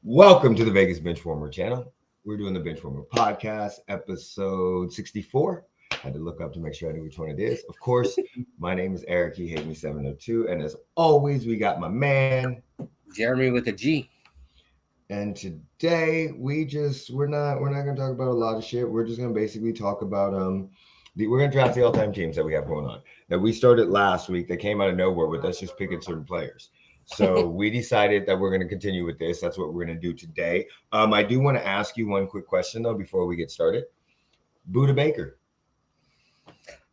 Welcome to the Vegas Benchwarmer channel. We're doing the Benchwarmer Podcast, episode 64. Had to look up to make sure I knew which one it is. Of course, my name is Eric. He hate me 702. And as always, we got my man Jeremy with a G. And today we're not gonna talk about a lot of shit. We're just gonna basically talk about we're gonna draft the all-time teams that we have going on. That we started last week that came out of nowhere with us just picking certain players. So we decided that we're gonna continue with this. That's what we're gonna do today. I do want to ask you one quick question though before we get started. Buda Baker.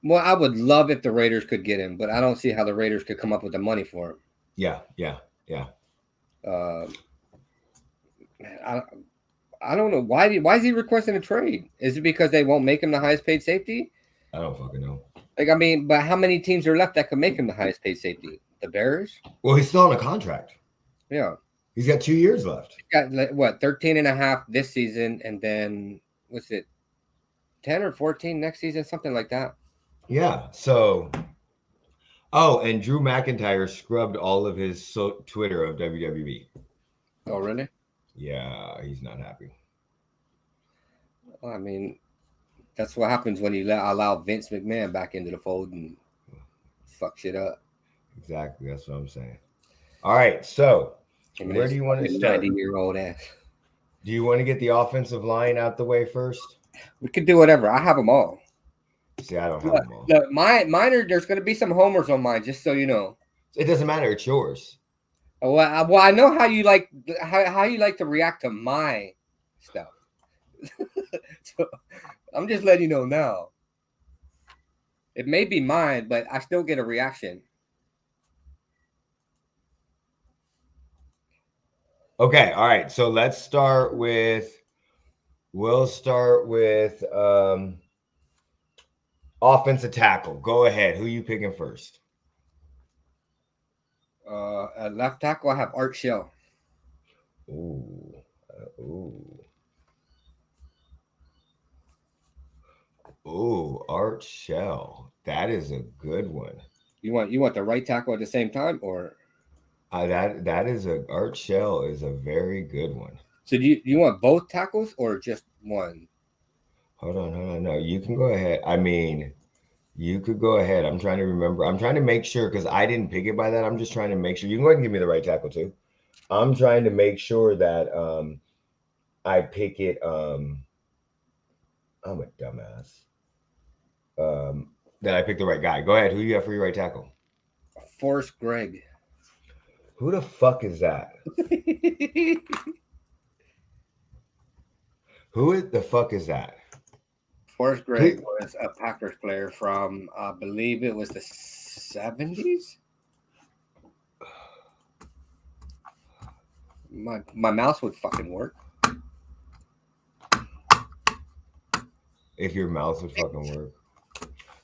Well, I would love if the Raiders could get him, but I don't see how the Raiders could come up with the money for him. Yeah. I don't know why is he requesting a trade? Is it because they won't make him the highest paid safety? I don't fucking know. But how many teams are left that could make him the highest paid safety? The Bears? Well, he's still on a contract. Yeah. He's got 2 years left. He's got 13 and a half this season, and then what's it? 10 or 14 next season, something like that. Yeah. So and Drew McIntyre scrubbed all of his Twitter of WWE. Oh, really? Yeah, he's not happy. Well, I mean, that's what happens when you allow Vince McMahon back into the fold and fuck shit up. Exactly, that's what I'm saying. All right, so where do you want to start? 90-year-old ass. Do you want to get the offensive line out the way first? We could do whatever. I have them all. See, I don't have them all. Look, mine are. There's going to be some homers on mine, just so you know. It doesn't matter. It's yours. Well, I know how you like to react to my stuff. So I'm just letting you know now. It may be mine, but I still get a reaction. Okay, all right. So let's start with. We'll start with offensive tackle. Go ahead. Who are you picking first? At left tackle, I have Art Shell. Art Shell. That is a good one. You want the right tackle at the same time, or that is Art Shell is a very good one. So do you want both tackles or just one? Hold on. No, you can go ahead. I mean, you could go ahead. I'm trying to remember. I'm trying to make sure because I didn't pick it by that. I'm just trying to make sure. You can go ahead and give me the right tackle too. I'm trying to make sure that I pick it. I'm a dumbass. That I picked the right guy. Go ahead. Who you have for your right tackle? Forrest Gregg. Who the fuck is that? Who the fuck is that? Forrest Gregg was a Packers player from, I believe it was the 70s. My mouse would fucking work. If your mouse would fucking work.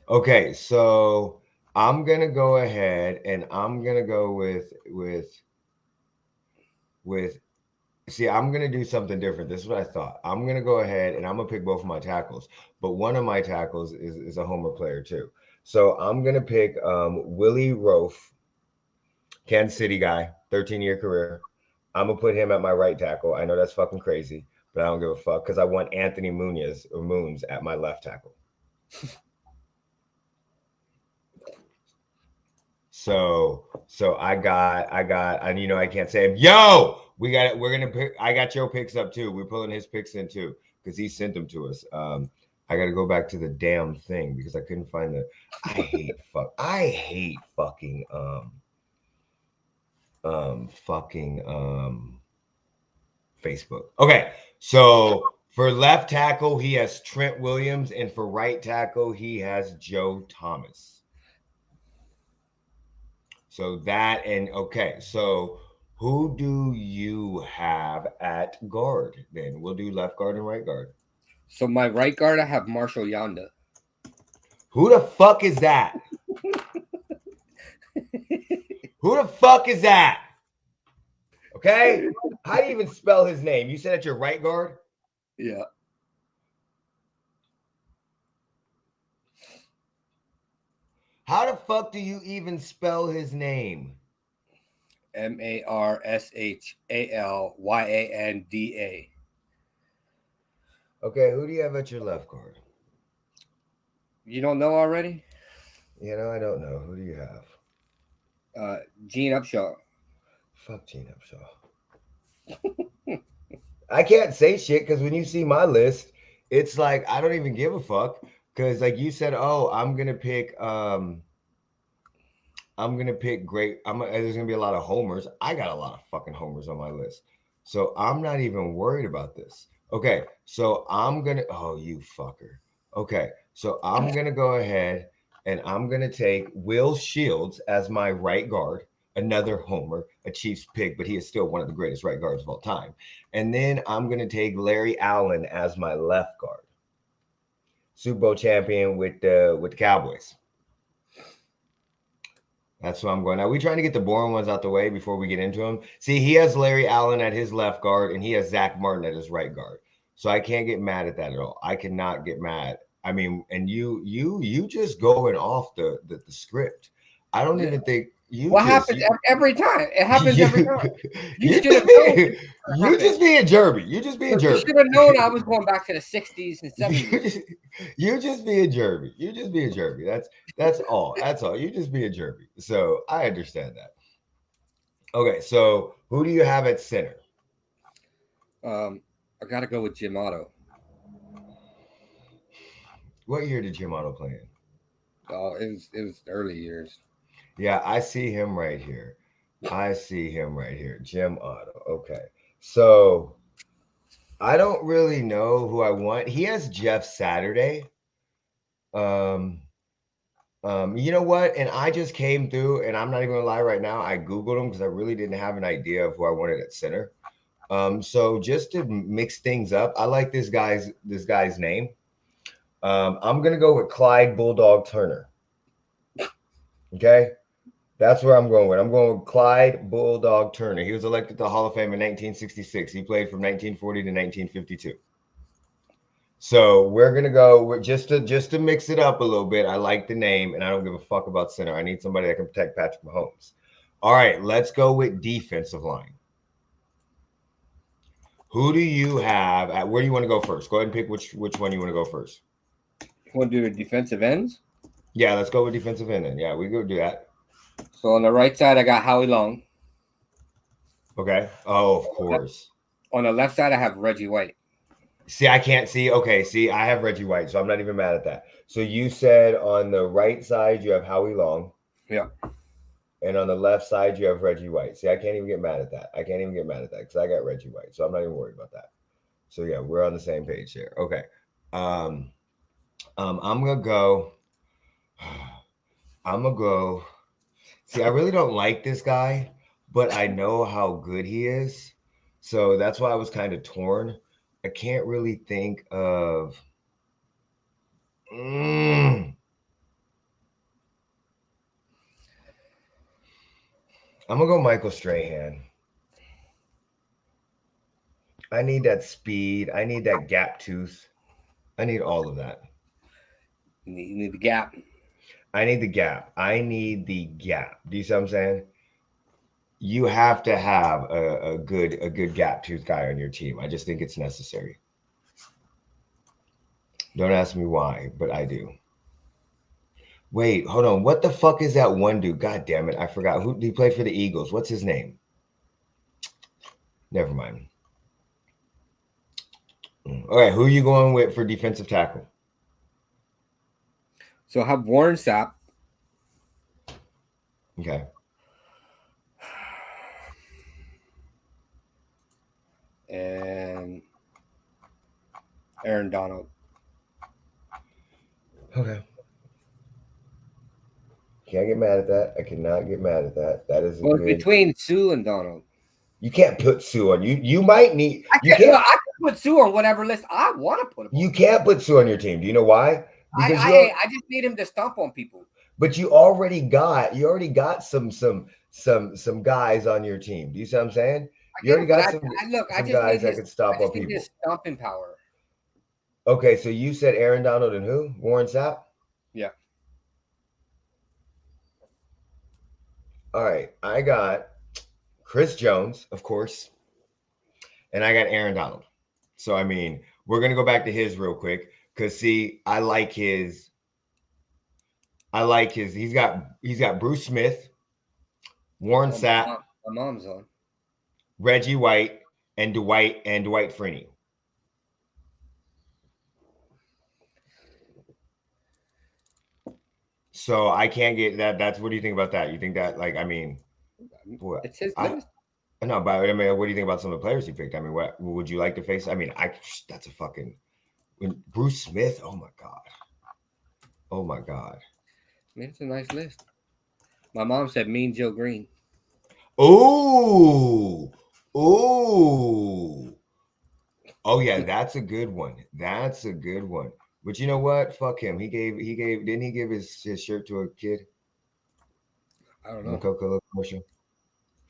Okay, so I'm gonna go ahead and I'm gonna go with. See, I'm gonna do something different. This is what I thought. I'm gonna go ahead and I'm gonna pick both of my tackles, but one of my tackles is a homer player too. So I'm gonna pick Willie Roaf, Kansas City guy, 13-year career. I'm gonna put him at my right tackle. I know that's fucking crazy, but I don't give a fuck because I want Anthony Moons at my left tackle. So I got, and you know I can't say him. Yo, we got it. We're gonna pick. I got your picks up too. We're pulling his picks in too because he sent them to us. I got to go back to the damn thing because I couldn't find the. I hate fucking Facebook. Okay, so for left tackle he has Trent Williams, and for right tackle he has Joe Thomas. So that and okay, so who do you have at guard? Then we'll do left guard and right guard. So my right guard, I have Marshall Yanda. Who the fuck is that? Who the fuck is that? Okay, how do you even spell his name? You said at your right guard? Yeah. How the fuck do you even spell his name? Marshallyanda. Okay, who do you have at your left guard? You don't know already? I don't know. Who do you have? Gene Upshaw. Fuck Gene Upshaw. I can't say shit because when you see my list, it's like I don't even give a fuck. Because like you said, oh, I'm gonna pick great. There's gonna be a lot of homers. I got a lot of fucking homers on my list, so I'm not even worried about this. Okay, so I'm gonna. Oh, you fucker. Okay, so I'm gonna go ahead and I'm gonna take Will Shields as my right guard. Another homer, a Chiefs pick, but he is still one of the greatest right guards of all time. And then I'm gonna take Larry Allen as my left guard. Super Bowl champion with the Cowboys. That's what I'm going. Now we trying to get the boring ones out the way before we get into them. See, he has Larry Allen at his left guard, and he has Zach Martin at his right guard. So I can't get mad at that at all. I cannot get mad. I mean, and you just going off the script. I don't Yeah. even think you What just happens every time? It happens every you, time. You you should just have known being this was gonna you happen. just being Jerby. You just being You Jerby. should have known I was going back to the 60s and 70s. You just being Jerby. You just being Jerby. That's all. That's all. You just being Jerby. So I understand that. Okay, so who do you have at center? I got to go with Jim Otto. What year did Jim Otto play in? Oh, it was early years. Yeah, I see him right here. I see him right here. Jim Otto. Okay. So I don't really know who I want. He has Jeff Saturday. Um, you know what? And I just came through, and I'm not even gonna lie right now. I Googled him because I really didn't have an idea of who I wanted at center. So just to mix things up, I like this guy's name. I'm gonna go with Clyde Bulldog Turner. Okay, that's where I'm going with. I'm going with Clyde Bulldog Turner. He was elected to the Hall of Fame in 1966. He played from 1940 to 1952. So we're gonna go with just to mix it up a little bit. I like the name, and I don't give a fuck about center. I need somebody that can protect Patrick Mahomes. All right, let's go with defensive line. Who do you have at where do you want to go first? Go ahead and pick which one you want to go first. You want to do the defensive ends? Yeah, let's go with defensive end then. Yeah, we go do that. So on the right side, I got Howie Long. Okay. Oh, of course. On the left side, I have Reggie White. See, I can't see. Okay, see, I have Reggie White, so I'm not even mad at that. So you said on the right side you have Howie Long. Yeah. And on the left side you have Reggie White. See, I can't even get mad at that. I can't even get mad at that because I got Reggie White, so I'm not even worried about that. So yeah, we're on the same page here. Okay. Um, I'm gonna go. I'm gonna go. See, I really don't like this guy, but I know how good he is. So that's why I was kind of torn. I can't really think of. Mm, I'm gonna go Michael Strahan. I need that speed. I need that gap tooth. I need all of that. You need the gap. I need the gap. I need the gap. Do you see what I'm saying? You have to have a good gap tooth guy on your team. I just think it's necessary. Don't ask me why, but I do. Wait, hold on. What the fuck is that one dude? God damn it, I forgot. Who did he play for the Eagles? What's his name? Never mind. All right, who are you going with for defensive tackle? So I have Warren Sapp. Okay. And Aaron Donald. Okay. Can't get mad at that. I cannot get mad at that. That is a Well, good. between Sue and Donald. You can't put Sue on. You might need. I You can, can't. I can put Sue on whatever list I want to put him on. You can't put Sue on your team. Do you know why? Because I just need him to stomp on people. but you already got some guys on your team. Do you see what I'm saying? You already got some guys that can stop on people. His stomping power. Okay, so you said Aaron Donald and who? Warren Sapp? Yeah. All right, I got Chris Jones, of course, and I got Aaron Donald. So I mean, we're gonna go back to his real quick because see, I like his. He's got Bruce Smith, Warren Oh, Sapp, my mom's on. Reggie White, and Dwight Freeney. So I can't get that. That's what do you think about that? You think that like I mean, what It's his I list. no, but I mean, what do you think about some of the players you picked? I mean, what would you like to face? I mean, that's a fucking Bruce Smith. Oh my god. Oh my god. I mean, it's a nice list. My mom said Mean Joe Green. Ooh. Ooh. Oh yeah, that's a good one. That's a good one. But you know what? Fuck him. He gave didn't he give his shirt to a kid I don't in the know. Coca-Cola commercial?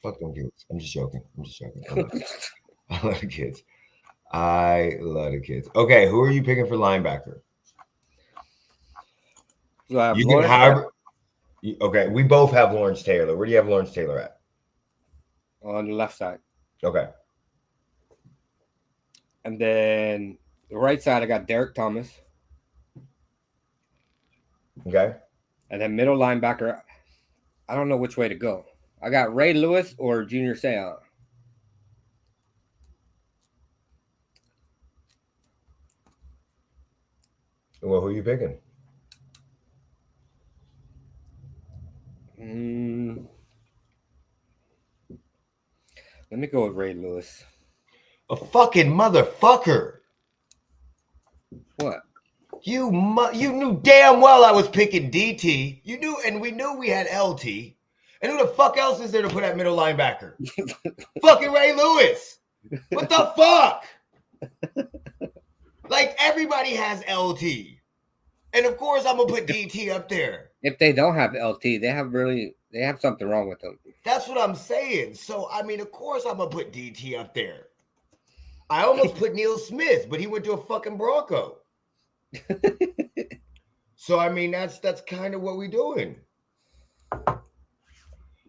Fuck them kids. I'm just joking. I'm just joking. I love it. I love the kids. I love the kids. Okay, who are you picking for linebacker? So I have You can Lawrence have okay, we both have Lawrence Taylor. Where do you have Lawrence Taylor at? on the left side. Okay. And then the right side, I got Derek Thomas. Okay. And then middle linebacker, I don't know which way to go. I got Ray Lewis or Junior Seau. Well, who are you picking? Let me go with Ray Lewis. A fucking motherfucker. What? You knew damn well I was picking DT. You knew, and we knew we had LT. And who the fuck else is there to put at middle linebacker? Fucking Ray Lewis. What the fuck? Like everybody has LT. And of course I'm gonna put DT up there. If they don't have LT, they have something wrong with them. That's what I'm saying. So I mean, of course I'm gonna put DT up there. I almost put Neil Smith, but he went to a fucking Bronco. So I mean, that's kind of what we're doing.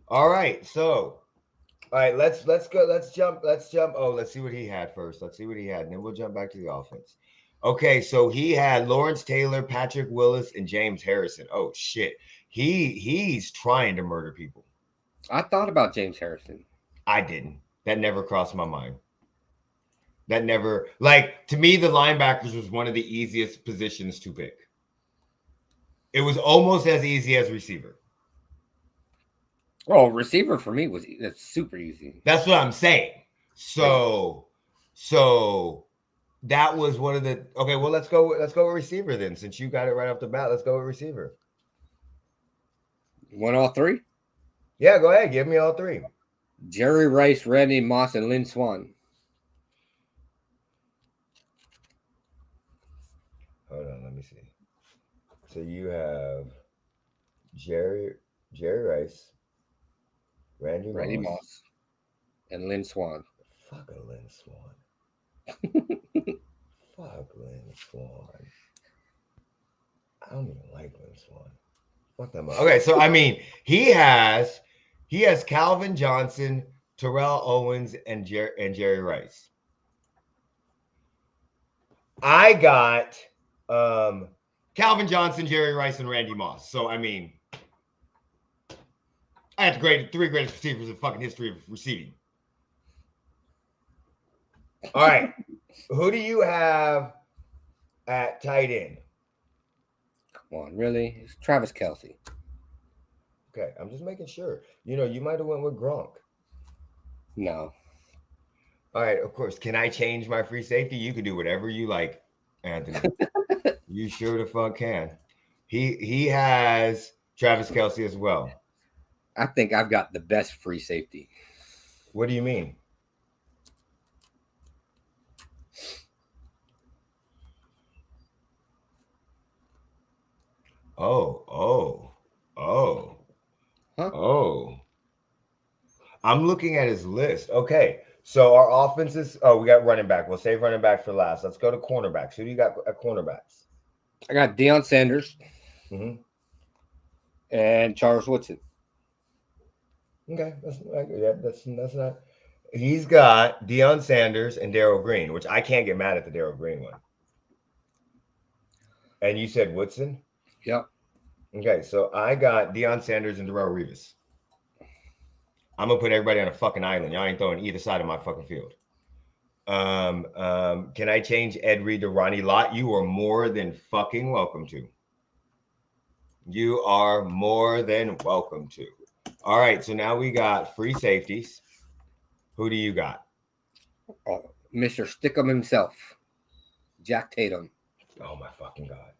All right, so all right, let's go. Let's jump. Oh, let's see what he had first. Let's see what he had, and then we'll jump back to the offense. Okay, so he had Lawrence Taylor, Patrick Willis, and James Harrison. Oh shit, he's trying to murder people. I thought about James Harrison. I didn't. That never crossed my mind. That never like to me. The linebackers was one of the easiest positions to pick. It was almost as easy as receiver. Oh, receiver for me that's super easy. That's what I'm saying. So that was one of the okay. Well, let's go with receiver then. Since you got it right off the bat, let's go with receiver. You want all three? Yeah, go ahead. Give me all three. Jerry Rice, Randy Moss, and Lynn Swan. Hold on, let me see. So you have Jerry Rice, Randy Moss, and Lynn Swan. Fuck a Lynn Swan. Fuck Lynn Swan. I don't even like Lynn Swan. Fuck that much. Okay, so I mean, he has Calvin Johnson, Terrell Owens, and Jerry Rice. I got Calvin Johnson, Jerry Rice, and Randy Moss. So I mean, I had the three greatest receivers in fucking history of receiving. All right, who do you have at tight end? Come on, really? It's Travis Kelce. Okay, I'm just making sure. You know, you might have went with Gronk. No. All right, of course. Can I change my free safety? You can do whatever you like, Anthony. You sure the fuck can. He has Travis Kelce as well. I think I've got the best free safety. What do you mean? Oh. I'm looking at his list. Okay. So our offenses, we got running back. We'll save running back for last. Let's go to cornerbacks. Who do you got at cornerbacks? I got Deion Sanders Mm-hmm. and Charles Woodson. Okay, that's not. He's got Deion Sanders and Darryl Green, which I can't get mad at the Darryl Green one. And you said Woodson? Yep. Okay, so I got Deion Sanders and Darrell Revis. I'm gonna put everybody on a fucking island. Y'all ain't throwing either side of my fucking field. Can I change Ed Reed to Ronnie Lott? You are more than fucking welcome to. You are more than welcome to. All right, so now we got free safeties. Who do you got? Oh, Mr. Stickum himself, Jack Tatum. Oh my fucking god.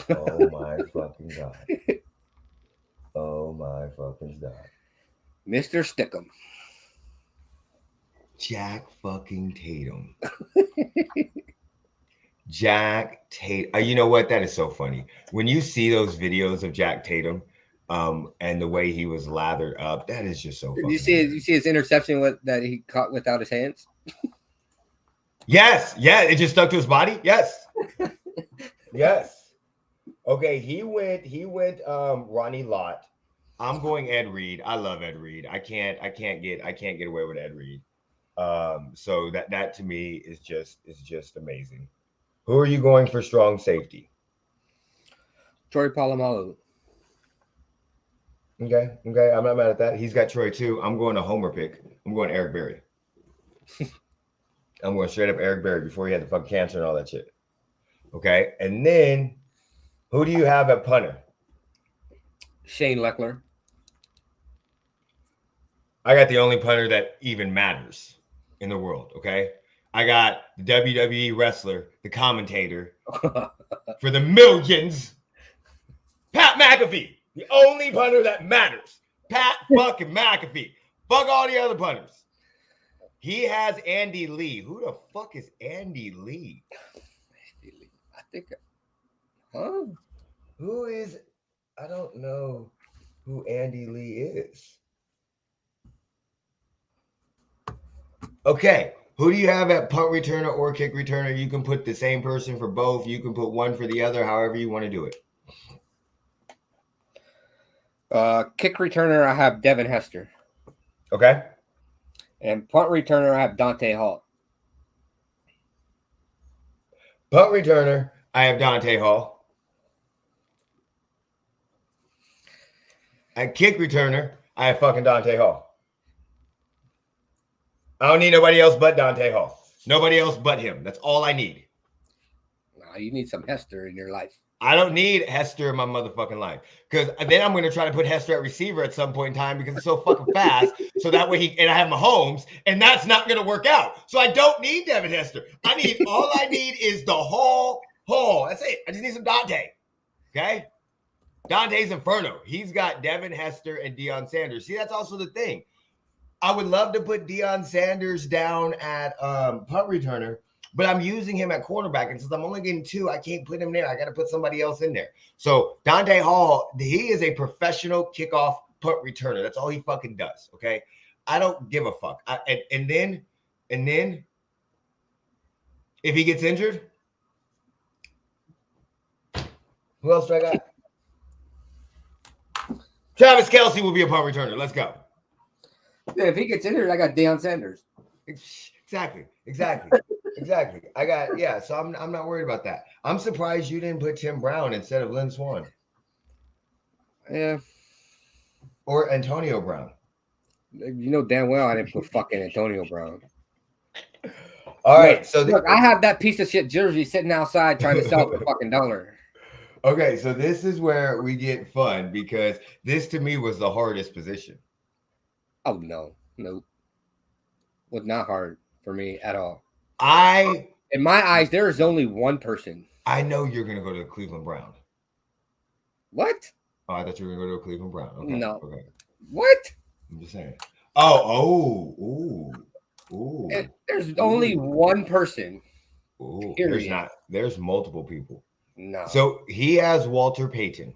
Oh my fucking god. Oh my fucking god. Mr. Stickum. Jack fucking Tatum. Jack Tatum. You know what? That is so funny. When you see those videos of Jack Tatum, and the way he was lathered up, that is just so funny. You see his interception that he caught without his hands? Yes. Yeah. It just stuck to his body. Yes. Yes. Okay. He went Ronnie Lott. I'm going Ed Reed. I love Ed Reed. I can't get away with Ed Reed. So that to me is just amazing. Who are you going for strong safety? Troy Polamalu. Okay. I'm not mad at that. He's got Troy too. I'm going to Homer pick. I'm going Eric Berry. I'm going straight up Eric Berry before he had the fucking cancer and all that shit. Okay. And then who do you have at punter? Shane Leckler. I got the only punter that even matters in the world. Okay. I got the WWE wrestler, the commentator for the millions, Pat McAfee. The only punter that matters. Pat fucking McAfee. Fuck all the other punters. He has Andy Lee. Who the fuck is Andy Lee? I think. Huh? Who is? I don't know who Andy Lee is. Okay. Who do you have at punt returner or kick returner? You can put the same person for both. You can put one for the other, however you want to do it. Kick returner, I have Devin Hester. Okay. And punt returner, I have Dante Hall. Punt returner, I have Dante Hall. At kick returner, I have fucking Dante Hall. I don't need nobody else but Dante Hall. Nobody else but him. That's all I need. No, you need some Hester in your life. I don't need Hester in my motherfucking life. Because then I'm going to try to put Hester at receiver at some point in time because it's so fucking fast. So that way and I have Mahomes, and that's not going to work out. So I don't need Devin Hester. All I need is the Hall. That's it. I just need some Dante. Okay? Dante's Inferno. He's got Devin Hester and Deion Sanders. See, that's also the thing. I would love to put Deion Sanders down at punt returner, but I'm using him at quarterback. And since I'm only getting two, I can't put him there. I got to put somebody else in there. So Dante Hall, he is a professional kickoff punt returner. That's all he fucking does. Okay. I don't give a fuck. And then if he gets injured, who else do I got? Travis Kelce will be a punt returner. Let's go. Yeah, if he gets injured, I got Deion Sanders. Exactly. I got, so I'm not worried about that. I'm surprised you didn't put Tim Brown instead of Lynn Swann. Yeah. Or Antonio Brown. You know damn well I didn't put fucking Antonio Brown. All right. So look, I have that piece of shit jersey sitting outside trying to sell for fucking $1. Okay, so this is where we get fun because this to me was the hardest position. Oh no. Was not hard for me at all. In my eyes, there is only one person. I know you're gonna go to the Cleveland Brown. What? Oh, I thought you were gonna go to a Cleveland Brown. Okay. No. Okay. What? I'm just saying. Ooh. There's only one person. Ooh. Period. There's multiple people. No. So he has Walter Payton.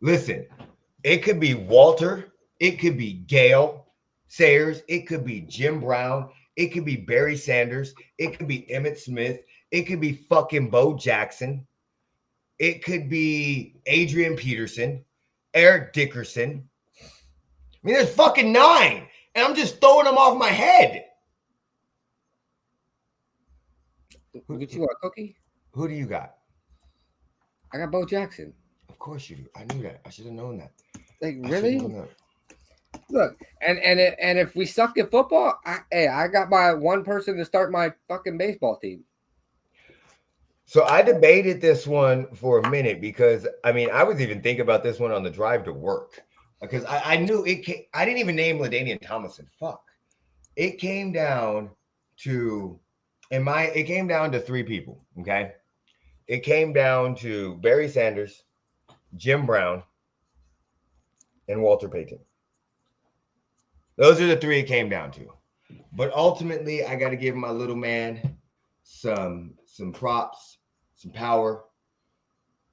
Listen, it could be Walter. It could be Gale Sayers. It could be Jim Brown. It could be Barry Sanders. It could be Emmitt Smith. It could be fucking Bo Jackson. It could be Adrian Peterson, Eric Dickerson. mean, there's fucking 9, and I'm just throwing them off my head. What you want, Cookie? Who do you got? I got Bo Jackson. Of course you do. I knew that. I should have known that. Like, I should have really? known that. Look, and if we suck at football, I got my one person to start my fucking baseball team. So I debated this one for a minute because I mean I was even thinking about this one on the drive to work because I knew it. I didn't even name LaDainian Tomlinson. Fuck. It came down to it came down to 3 people. Okay. It came down to Barry Sanders, Jim Brown, and Walter Payton. Those are the 3 it came down to. But ultimately, I got to give my little man some props, some power.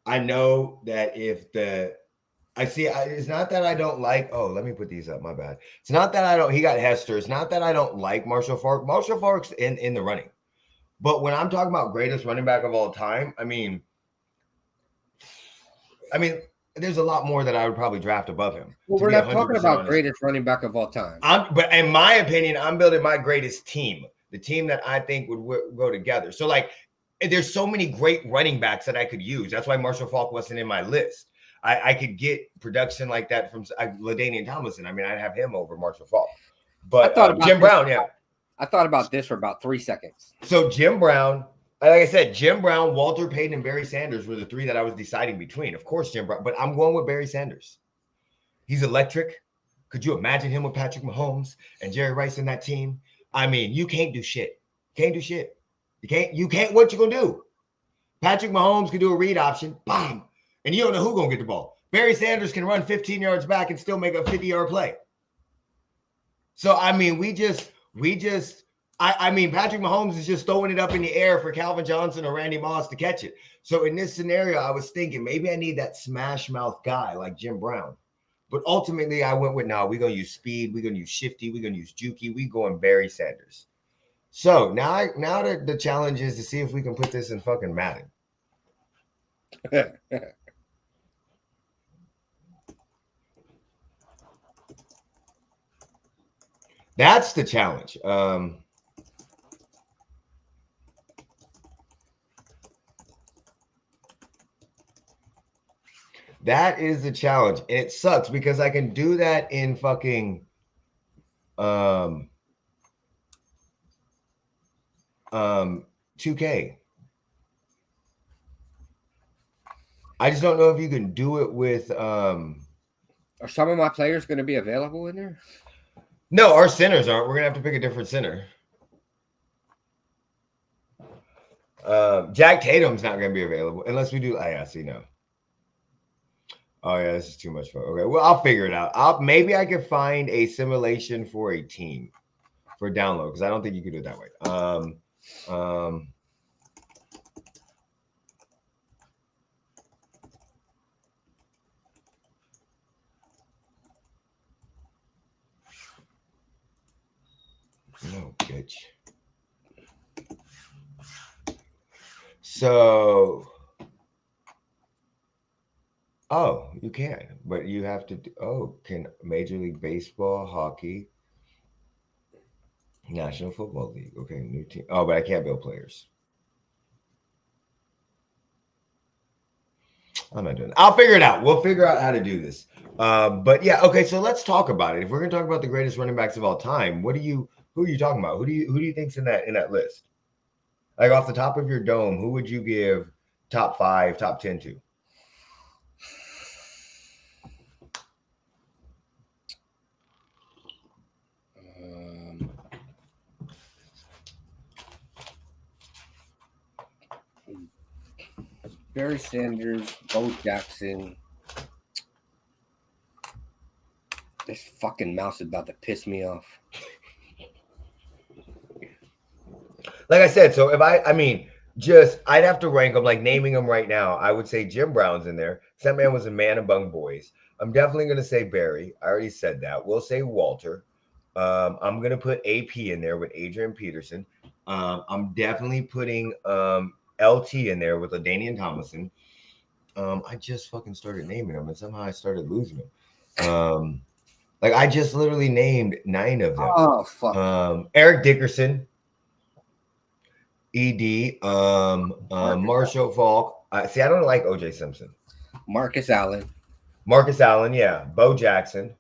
I know that if it's not that I don't like. Oh, let me put these up. My bad. It's not that I don't. He got Hester. It's not that I don't like Marshall Faulk. Marshall Faulk's in the running. But when I'm talking about greatest running back of all time, I mean, there's a lot more that I would probably draft above him. Well, we're not talking about greatest running back of all time. But in my opinion, I'm building my greatest team, the team that I think would go together. So, like, there's so many great running backs that I could use. That's why Marshall Faulk wasn't in my list. I could get production like that from LaDainian Tomlinson. I mean, I'd have him over Marshall Faulk. But Jim Brown, yeah. I thought about this for about 3 seconds. So Jim Brown, like I said, Jim Brown, Walter Payton, and Barry Sanders were the 3 that I was deciding between. Of course, Jim Brown, but I'm going with Barry Sanders. He's electric. Could you imagine him with Patrick Mahomes and Jerry Rice in that team? I mean, you can't do shit. Can't do shit. You can't. What you gonna do? Patrick Mahomes can do a read option, bam, and you don't know who's gonna get the ball. Barry Sanders can run 15 yards back and still make a 50-yard play. So I mean, I mean, Patrick Mahomes is just throwing it up in the air for Calvin Johnson or Randy Moss to catch it. So in this scenario, I was thinking maybe I need that smash mouth guy like Jim Brown. But ultimately, I went with, we're going to use speed. We're going to use shifty. We're going to use jukey. We're going Barry Sanders. So now the challenge is to see if we can put this in fucking Madden. That's the challenge. That is the challenge. And it sucks because I can do that in fucking 2K. I just don't know if you can do it with Are some of my players going to be available in there? No, our centers aren't. We're gonna have to pick a different center. Jack Tatum's not gonna be available unless we do. I see, no. Oh yeah, this is too much fun. Okay, well I'll figure it out. Maybe I can find a simulation for a team for download because I don't think you can do it that way. No, bitch. So, oh, you can, but you have to. Can Major League Baseball, hockey, National Football League? Okay, new team. Oh, but I can't build players. I'm not doing it. I'll figure it out. We'll figure out how to do this. But yeah, okay. So let's talk about it. If we're gonna talk about the greatest running backs of all time, who are you talking about? Who do you think's in that list? Like off the top of your dome, who would you give top 5, top 10 to? Barry Sanders, Bo Jackson. This fucking mouse is about to piss me off. Like I said, so if I'd have to rank them, like naming them right now, I would say Jim Brown's in there. That man was a man among boys. I'm definitely going to say Barry. I already said that. We'll say Walter. I'm going to put AP in there with Adrian Peterson. I'm definitely putting LT in there with LaDainian Tomlinson. I just fucking started naming them, and somehow I started losing them. Like I just literally named 9 of them. Oh fuck. Eric Dickerson, ED, Marshall Falk. See, I don't like OJ Simpson. Marcus Allen. Marcus Allen, yeah. Bo Jackson.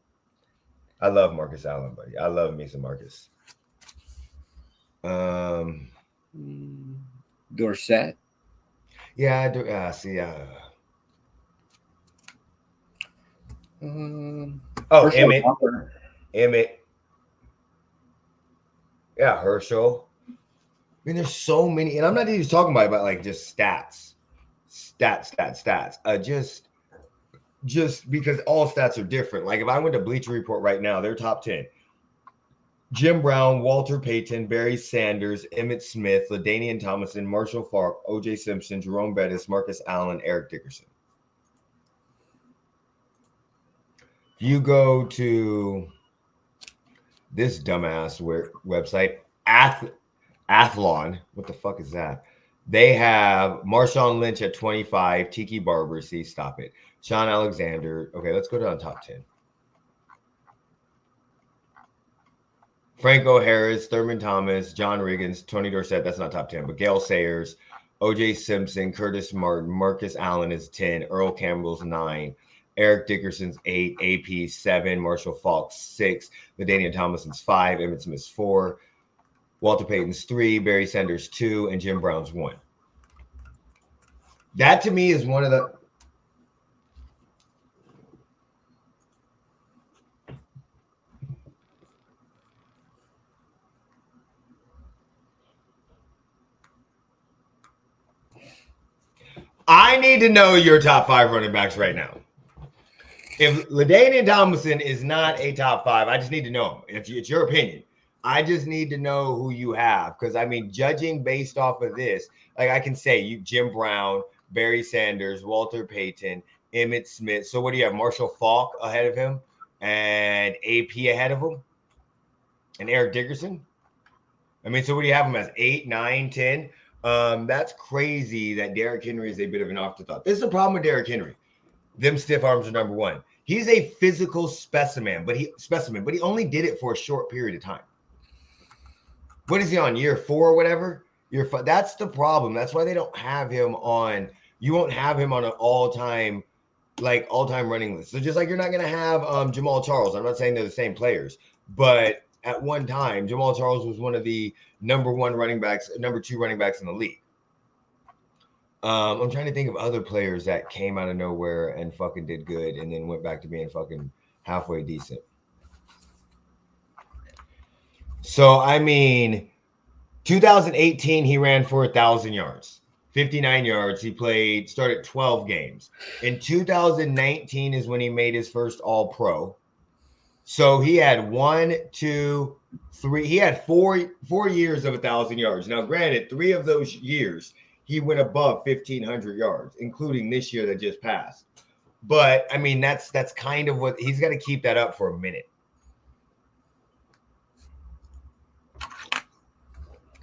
I love Marcus Allen, buddy. I love me some Marcus. Dorsett. Yeah, I do. See, Emmett. Walker. Emmett. Yeah, Herschel. I mean, there's so many, and I'm not even talking about like just stats. Just because all stats are different. Like if I went to Bleacher Report right now, they're top 10. Jim Brown, Walter Payton, Barry Sanders, Emmett Smith, LaDainian Tomlinson, Marshall Faulk, O.J. Simpson, Jerome Bettis, Marcus Allen, Eric Dickerson. You go to this dumbass website, Athlon. What the fuck is that? They have Marshawn Lynch at 25, Tiki Barber. See, stop it. Sean Alexander. Okay, let's go down top 10. Franco Harris, Thurman Thomas, John Riggins, Tony Dorsett. That's not top 10, but Gail Sayers, O.J. Simpson, Curtis Martin, Marcus Allen is 10, Earl Campbell's 9, Eric Dickerson's 8, AP 7, Marshall Faulk 6, LaDainian Tomlinson's 5, Emmett Smith's 4, Walter Payton's 3, Barry Sanders 2, and Jim Brown's 1. That to me is one of the I need to know your top 5 running backs right now. If LaDainian Tomlinson is not a top 5, I just need to know him. It's your opinion. I just need to know who you have. Because, I mean, judging based off of this, like I can say you Jim Brown, Barry Sanders, Walter Payton, Emmett Smith. So what do you have? Marshall Faulk ahead of him and AP ahead of him and Eric Dickerson? I mean, so what do you have him as? 8, 9, 10? That's crazy that Derrick Henry is a bit of an afterthought. This is the problem with Derrick Henry. Them stiff arms are number 1. He's a physical specimen, but he only did it for a short period of time. What is he on, year 4 or whatever? That's the problem. That's why they don't have him on. You won't have him on an all-time running list. So just like you're not going to have Jamal Charles. I'm not saying they're the same players, but at one time, Jamal Charles was one of the number 2 running backs in the league. I'm trying to think of other players that came out of nowhere and fucking did good and then went back to being fucking halfway decent. So, I mean, 2018, he ran for 1,000 yards, 59 yards. He started 12 games. In 2019 is when he made his first All-Pro. So he had 1, 2, 3. He had 4 years of 1,000 yards. Now, granted, 3 of those years, he went above 1,500 yards, including this year that just passed. But, I mean, that's kind of what – he's got to keep that up for a minute.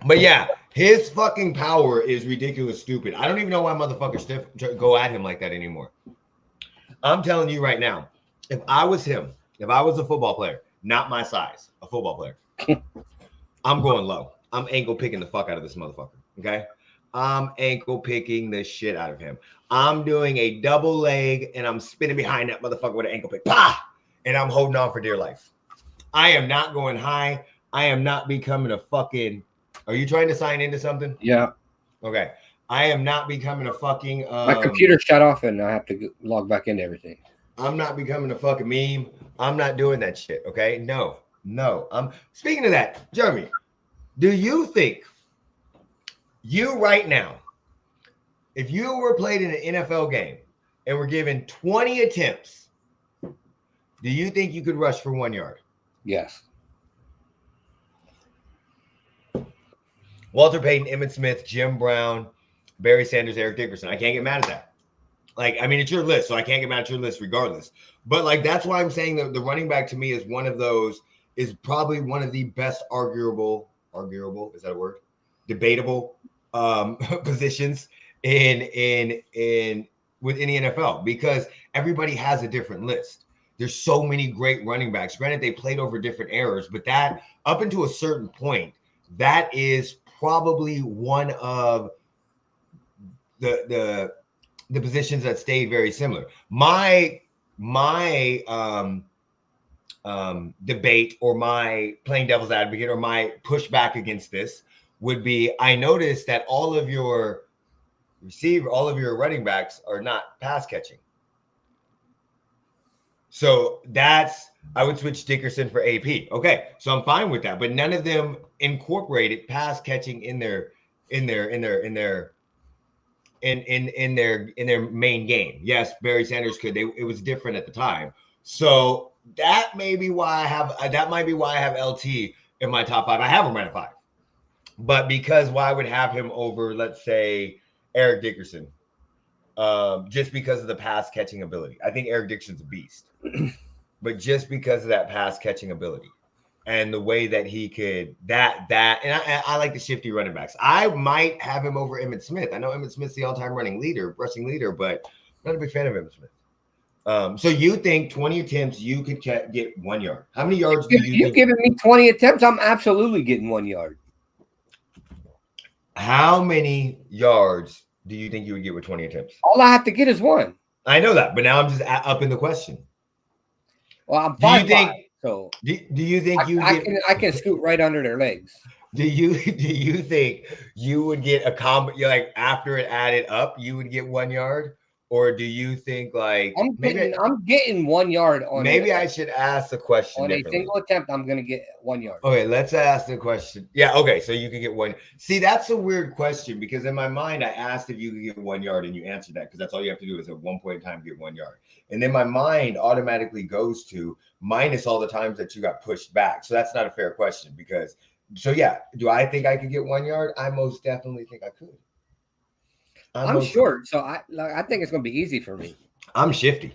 But, yeah, his fucking power is ridiculous stupid. I don't even know why motherfuckers go at him like that anymore. I'm telling you right now, if I was him, if I was a football player, not my size, a football player, I'm going low. I'm ankle picking the fuck out of this motherfucker, okay? I'm ankle picking the shit out of him. I'm doing a double leg and I'm spinning behind that motherfucker with an ankle pick. Pah! And I'm holding on for dear life. I am not going high. I am not becoming a fucking... Are you trying to sign into something? Yeah. Okay. I am not becoming a fucking... My computer shut off and I have to log back into everything. I'm not becoming a fucking meme. I'm not doing that shit, okay? No. I'm speaking of that, Jeremy, do you think you right now, if you were played in an NFL game and were given 20 attempts, do you think you could rush for 1 yard? Yes. Walter Payton, Emmett Smith, Jim Brown, Barry Sanders, Eric Dickerson. I can't get mad at that. Like, I mean, it's your list, so I can't get mad at your list regardless. But, like, that's why I'm saying that the running back to me is one of those, is probably one of the best arguable, is that a word? Debatable positions in the NFL, because everybody has a different list. there's so many great running backs. Granted, they played over different eras, but that up until a certain point, that is probably one of the positions that stayed very similar. My debate, or my playing devil's advocate, or my pushback against this would be, I noticed that all of your running backs are not pass catching. So I would switch Dickerson for AP. Okay, so I'm fine with that, but none of them incorporated pass catching in their main game. Yes, Barry Sanders could. It was different at the time. So that may be why I have LT in my top 5. I have him right at 5. But because why I would have him over, let's say, Eric Dickerson, just because of the pass catching ability. I think Eric Dickerson's a beast, but just because of that pass catching ability and the way that he could and I like the shifty running backs. I might have him over Emmitt Smith. I know Emmitt Smith's the all-time rushing leader, but I'm not a big fan of Emmitt Smith. So you think 20 attempts, you could get 1 yard? How many yards do you think? Giving me 20 attempts, I'm absolutely getting 1 yard. How many yards do you think you would get with 20 attempts? All I have to get is 1. I know that, but now I'm just upping the question. Well, I'm 5'5", so do you think I can scoot right under their legs. Do you think you would get a combo, like after it added up, you would get 1 yard? Or do you think like I'm getting 1 yard on? Maybe I should ask the question on a single attempt. I'm gonna get 1 yard. Okay, let's ask the question. Yeah, okay, so you can get 1. See, that's a weird question, because in my mind I asked if you could get 1 yard, and you answered that because that's all you have to do is at one point in time get 1 yard. And then my mind automatically goes to minus all the times that you got pushed back. So that's not a fair question, because yeah, do I think I could get 1 yard? I most definitely think I could. I'm short, so I think it's going to be easy for me. I'm shifty.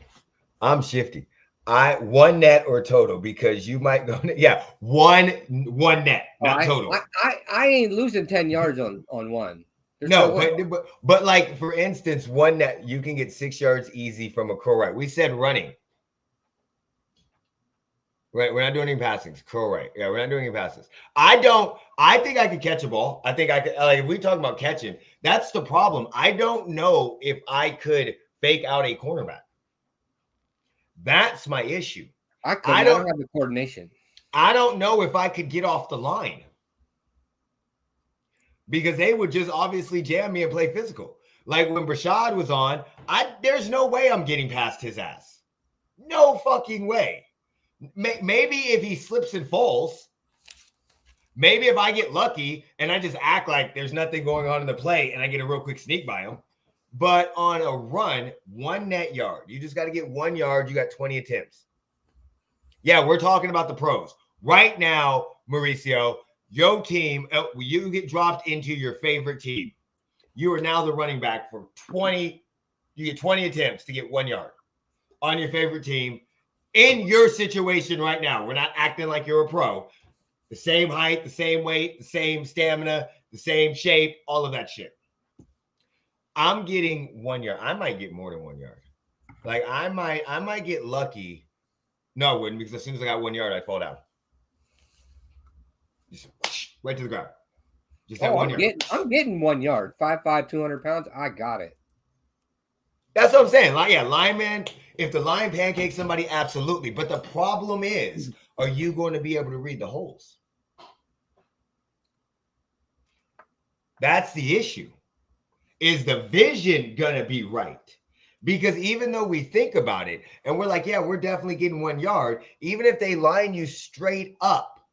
I 1 net or total, because you might go. Yeah, one net, not total. I ain't losing 10 yards on 1. But like for instance, 1 net, you can get 6 yards easy from a curl right. We said running. Right, we're not doing any passings. Curl right. Yeah, we're not doing any passes. I think I could catch a ball. I think I could. Like, if we talk about catching, that's the problem. I don't know if I could fake out a cornerback. That's my issue. I don't have the coordination. I don't know if I could get off the line, because they would just obviously jam me and play physical. Like when Brashad was on, there's no way I'm getting past his ass. No fucking way. Maybe if he slips and falls, maybe if I get lucky and I just act like there's nothing going on in the play and I get a real quick sneak by him. But on a run, 1 net yard, you just got to get 1 yard. You got 20 attempts. Yeah, we're talking about the pros. Right now, Mauricio, your team, you get dropped into your favorite team. You are now the running back for 20. You get 20 attempts to get 1 yard on your favorite team. In your situation right now, we're not acting like you're a pro. The same height, the same weight, the same stamina, the same shape, all of that shit. I'm getting 1 yard. I might get more than 1 yard. Like I might get lucky. No, I wouldn't, because as soon as I got 1 yard, I'd fall down. Just right to the ground. Just that 1 yard. I'm getting 1 yard. 5'5", 200 pounds. I got it. That's what I'm saying. Like, yeah, lineman. If the line pancakes somebody, absolutely. But the problem is, are you going to be able to read the holes? That's the issue. Is the vision going to be right? Because even though we think about it and we're like, yeah, we're definitely getting 1 yard, even if they line you straight up,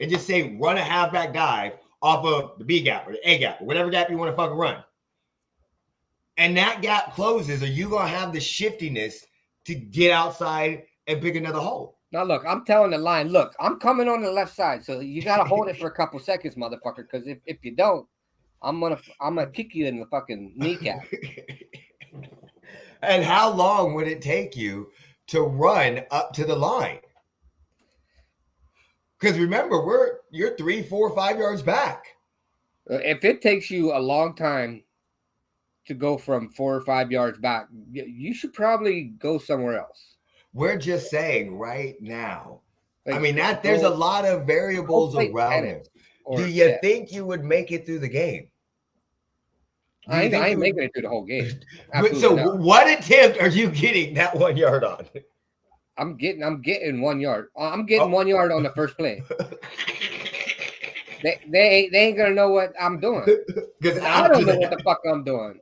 and just say run a halfback dive off of the B gap or the A gap or whatever gap you want to fucking run, and that gap closes, are you going to have the shiftiness to get outside and pick another hole? Now, look, I'm telling the line, look, I'm coming on the left side, so you got to hold it for a couple seconds, motherfucker, because if you don't, I'm gonna kick you in the fucking kneecap. And how long would it take you to run up to the line? Because remember, you're 3, 4, 5 yards back. If it takes you a long time to go from 4 or 5 yards back, you should probably go somewhere else. We're just saying right now. I Like mean, there's a lot of go variables play around him. tennis Do or you chess. think you would make it through the game? Do I you ain't, think I you ain't would? making it through the whole game. But Absolutely so, not. what attempt are you getting that 1 yard on? I'm getting 1 yard. I'm getting Oh. 1 yard on the first play. They ain't gonna know what I'm doing. Because I don't after know what that, the fuck I'm doing.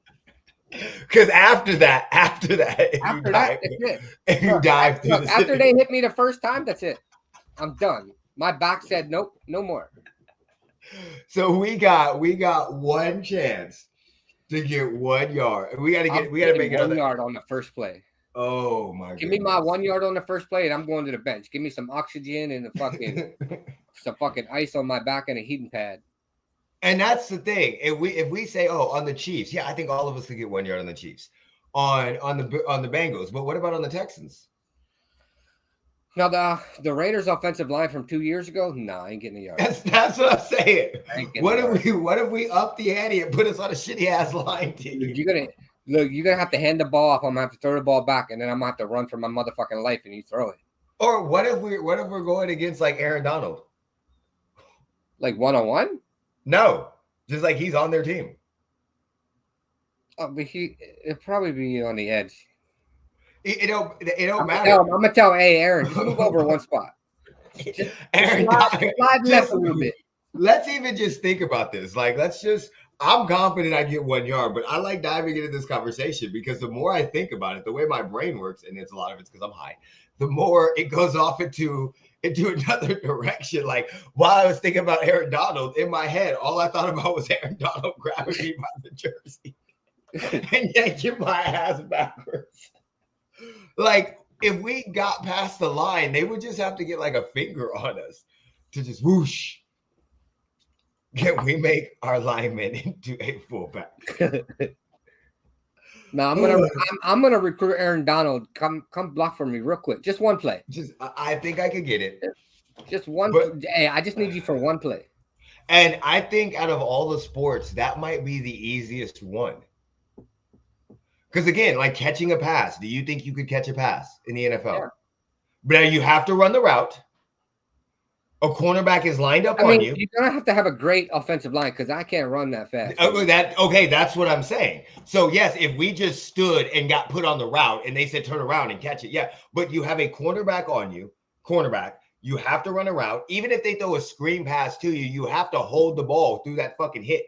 after that, if you After that, dive, that's it. if you dive through Look, the after city. they hit me the first time, that's it. I'm done. My back said nope, no more. So we got one chance to get 1 yard. We gotta I'm make getting it on 1 yard on the first play. Oh my Give me my goodness. 1 yard on the first play, and I'm going to the bench. Give me some oxygen and some fucking ice on my back and a heating pad. And that's the thing. If we say, oh, on the Chiefs, yeah, I think all of us could get 1 yard on the Chiefs, on the Bengals. But what about on the Texans? Now the Raiders' offensive line from 2 years ago, nah, I ain't getting a yard. That's what I'm saying. I ain't getting a yard. What if we up the ante and put us on a shitty ass line team? You're gonna have to hand the ball off. I'm gonna have to throw the ball back, and then I'm gonna have to run for my motherfucking life, and you throw it. Or what if we're going against like Aaron Donald? Like 1-on-1? No, just like he's on their team. Oh, but it'll probably be on the edge. It don't matter. I'm gonna tell, hey Aaron, just move over one spot. Just slide left a little bit. Let's even just think about this. Like, I'm confident I get 1 yard, but I like diving into this conversation because the more I think about it, the way my brain works, and it's a lot of it's because I'm high, the more it goes off into another direction. Like, while I was thinking about Aaron Donald, in my head, all I thought about was Aaron Donald grabbing me by the jersey and yanking my ass backwards. Like, if we got past the line, they would just have to get like a finger on us to just whoosh. Can we make our lineman into a fullback? No, I'm gonna recruit Aaron Donald. Come block for me real quick. Just one play. I think I could get it. Just one. Hey, I just need you for one play. And I think out of all the sports, that might be the easiest one. Because again, like catching a pass, do you think you could catch a pass in the NFL? Yeah. But now you have to run the route. A cornerback is lined up on you. You're gonna have to have a great offensive line because I can't run that fast. Okay, that's what I'm saying. So yes, if we just stood and got put on the route and they said turn around and catch it, yeah. But you have a cornerback on you, you have to run a route. Even if they throw a screen pass to you, you have to hold the ball through that fucking hit.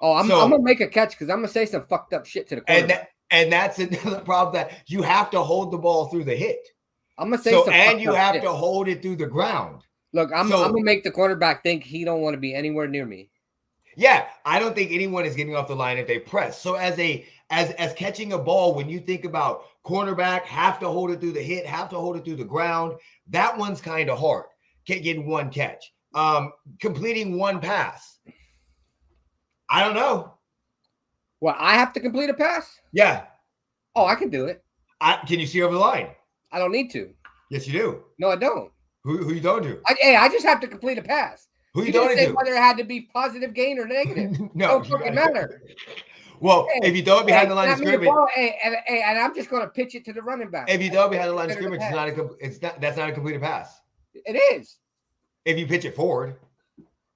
Oh, I'm gonna make a catch because I'm gonna say some fucked up shit to the cornerback. And that's another problem, that you have to hold the ball through the hit. I'm gonna say some and you have to hold it through the ground. Look, I'm gonna make the cornerback think he don't want to be anywhere near me. Yeah, I don't think anyone is getting off the line if they press. So as catching a ball, when you think about cornerback, have to hold it through the hit, have to hold it through the ground, that one's kind of hard. Getting one catch, completing one pass. I don't know. Well, I have to complete a pass? Yeah. Oh, I can do it. Can you see over the line? I don't need to. Yes, you do. No, I don't. Who you don't do? I just have to complete a pass. Who you don't do? Whether it had to be positive gain or negative. No, don't fucking matter. Well, if you throw it behind the line of scrimmage, and I'm just going to pitch it to the running back. If you throw it behind the line of scrimmage, that's not a completed pass. It is. If you pitch it forward,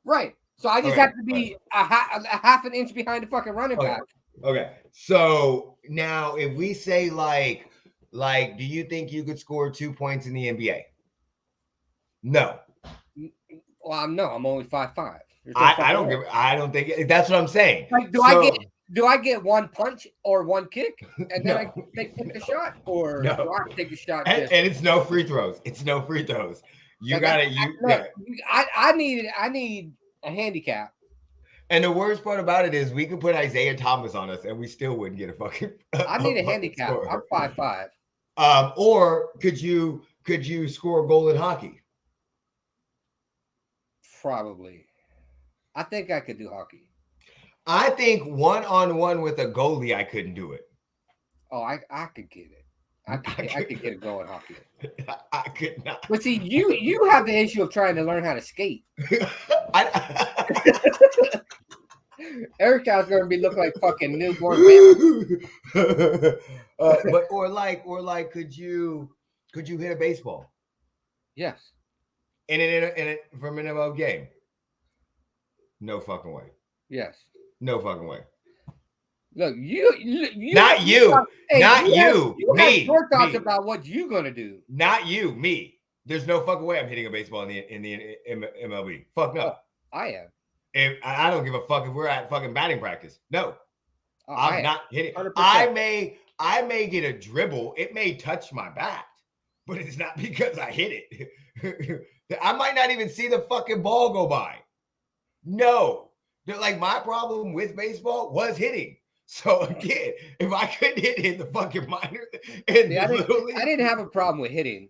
right? So I just have to be a half an inch behind the fucking running back. Okay. So now, if we say like, do you think you could score 2 points in the NBA? No. Well, no, I'm only 5'5". I don't think that's what I'm saying. Like, do I get one punch or one kick and then I take the shot, or do I take the shot? And it's no free throws. It's no free throws. You got to I need a handicap. And the worst part about it is we could put Isaiah Thomas on us and we still wouldn't get a fucking. I need a handicap. Score. I'm 5'5". Or could you score a goal in hockey? Probably. I think I could do hockey. I think 1-on-1 with a goalie, I couldn't do it. Oh, I could get it. I could get a goal in hockey. I could not. But see, you have the issue of trying to learn how to skate. Eric is going to be looking like fucking newborn baby. But or like, could you Could you hit a baseball Yes. from an MLB game? No fucking way. Yes. No fucking way. Look, you Not you. hey, Not you. you have Me. short thoughts Me. about what you gonna do. Not you. Me. There's no fucking way I'm hitting a baseball in the MLB. Fuck no. Oh, I am. If I don't give a fuck if we're at fucking batting practice. No. Oh, I'm not hitting. 100%. I may get a dribble. It may touch my bat, but it's not because I hit it. I might not even see the fucking ball go by. No. Like my problem with baseball was hitting. So again, if I couldn't hit in the fucking minor and See, I literally, didn't have a problem with hitting.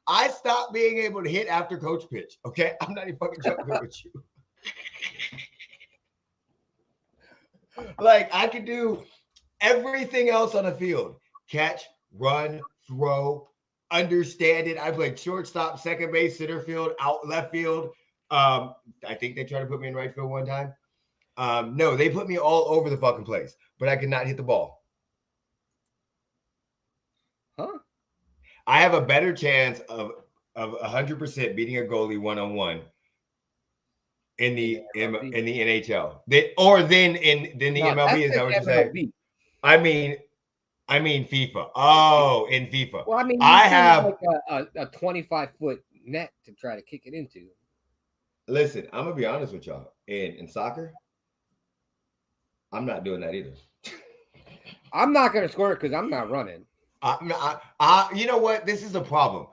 I stopped being able to hit after coach pitch. Okay, I'm not even fucking joking with you. Like I could do everything else on the field: catch, run, throw, understand it. I played shortstop, second base, center field, out left field. I think they tried to put me in right field one time. No, they put me all over the fucking place, but I could not hit the ball. Huh? I have a better chance of 100% beating a goalie one-on-one in the NHL than the MLB. Is that what you're saying? I mean FIFA. Oh, in FIFA. Well, I mean, I have like a 25-foot net to try to kick it into. Listen, I'm gonna be honest with y'all. In soccer, I'm not doing that either. I'm not gonna score it because I'm not running. You know what? This is a problem.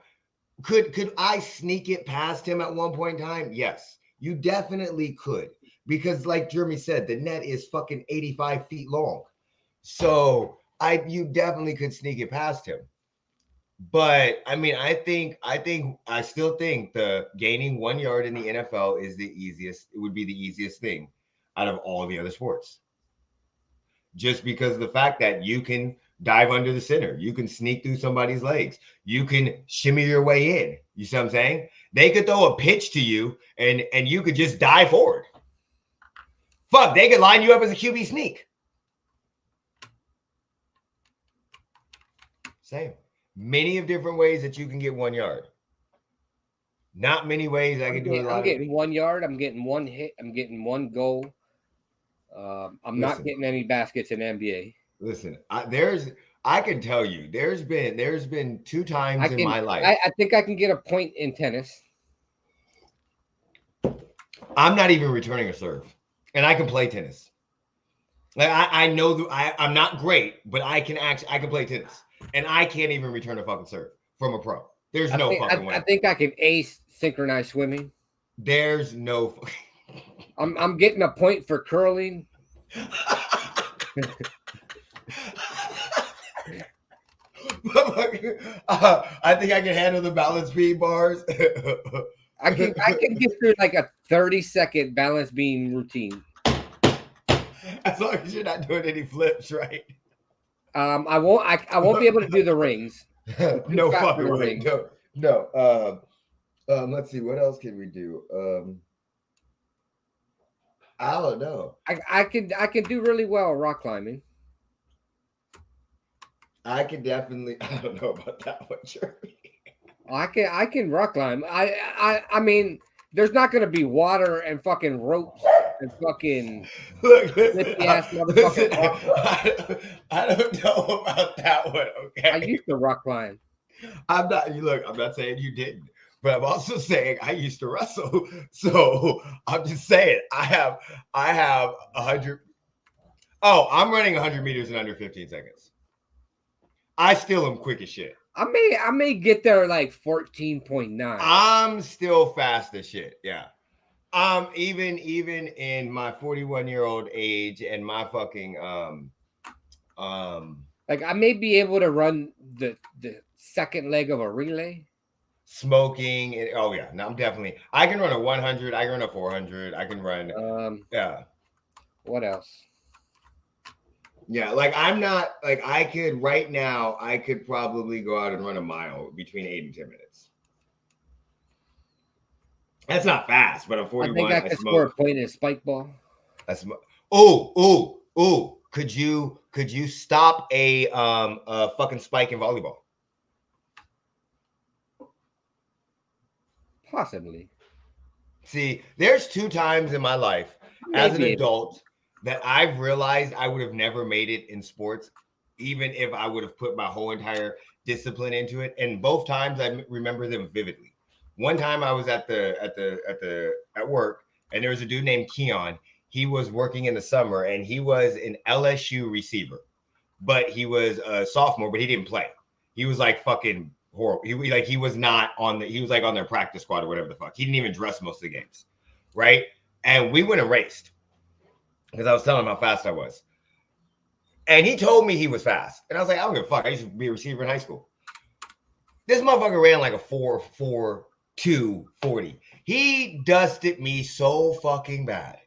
Could I sneak it past him at one point in time? Yes, you definitely could. Because like Jeremy said, the net is fucking 85 feet long. So you definitely could sneak it past him. But I mean, I still think the gaining 1 yard in the NFL is the easiest. It would be the easiest thing out of all the other sports. Just because of the fact that you can dive under the center, you can sneak through somebody's legs, you can shimmy your way in. You see what I'm saying? They could throw a pitch to you and you could just dive forward. Fuck, they could line you up as a QB sneak. Same. Many of different ways that you can get 1 yard. Not many ways I can do it. I'm getting 1 yard. I'm getting one hit. I'm getting one goal. I'm not getting any baskets in NBA. Listen, I can tell you, there's been 2 times in my life. I think I can get a point in tennis. I'm not even returning a serve, and I can play tennis. Like I know I'm not great, but I can play tennis, and I can't even return a fucking serve from a pro. There's no fucking way. I think I can ace synchronized swimming. There's no. I'm getting a point for curling. I think I can handle the balance beam bars. I can get through like a 30-second balance beam routine. As long as you're not doing any flips, right? I won't be able to do the rings. No fucking way. No. Let's see. What else can we do? I don't know. I can do really well rock climbing. I can definitely. I don't know about that one, Jeremy. I can rock climb. I mean, there's not gonna be water and fucking ropes and fucking listen, motherfucking I don't know about that one. Okay, I used to rock climb. I'm not saying you didn't, but I'm also saying I used to wrestle. So I'm just saying I have 100. Oh, I'm running 100 meters in under 15 seconds. I still am quick as shit. I may get there like 14.9. I'm still fast as shit. Yeah. Even in my 41-year-old age and my fucking like I may be able to run the second leg of a relay. Smoking and oh yeah, no, I can run a 100, I can run a 400, I can run yeah. What else? Yeah, like I'm not like I could probably go out and run a mile between 8 and 10 minutes. That's not fast, but I'm 41. I think I could score a point in a spike ball. Oh. Could you stop a fucking spike in volleyball? Possibly. See, there's 2 times in my life as an Maybe. adult that I've realized I would have never made it in sports, even if I would have put my whole entire discipline into it. And both times I remember them vividly. One time I was at work, and there was a dude named Keon. He was working in the summer, and he was an LSU receiver, but he was a sophomore, but he didn't play. He was like fucking horrible. He was not on the he was like on their practice squad or whatever the fuck. He didn't even dress most of the games, right? And we went and raced because I was telling him how fast I was, and he told me he was fast, and I was like, I don't give a fuck. I used to be a receiver in high school. This motherfucker ran like a 4.42 40. He dusted me so fucking bad,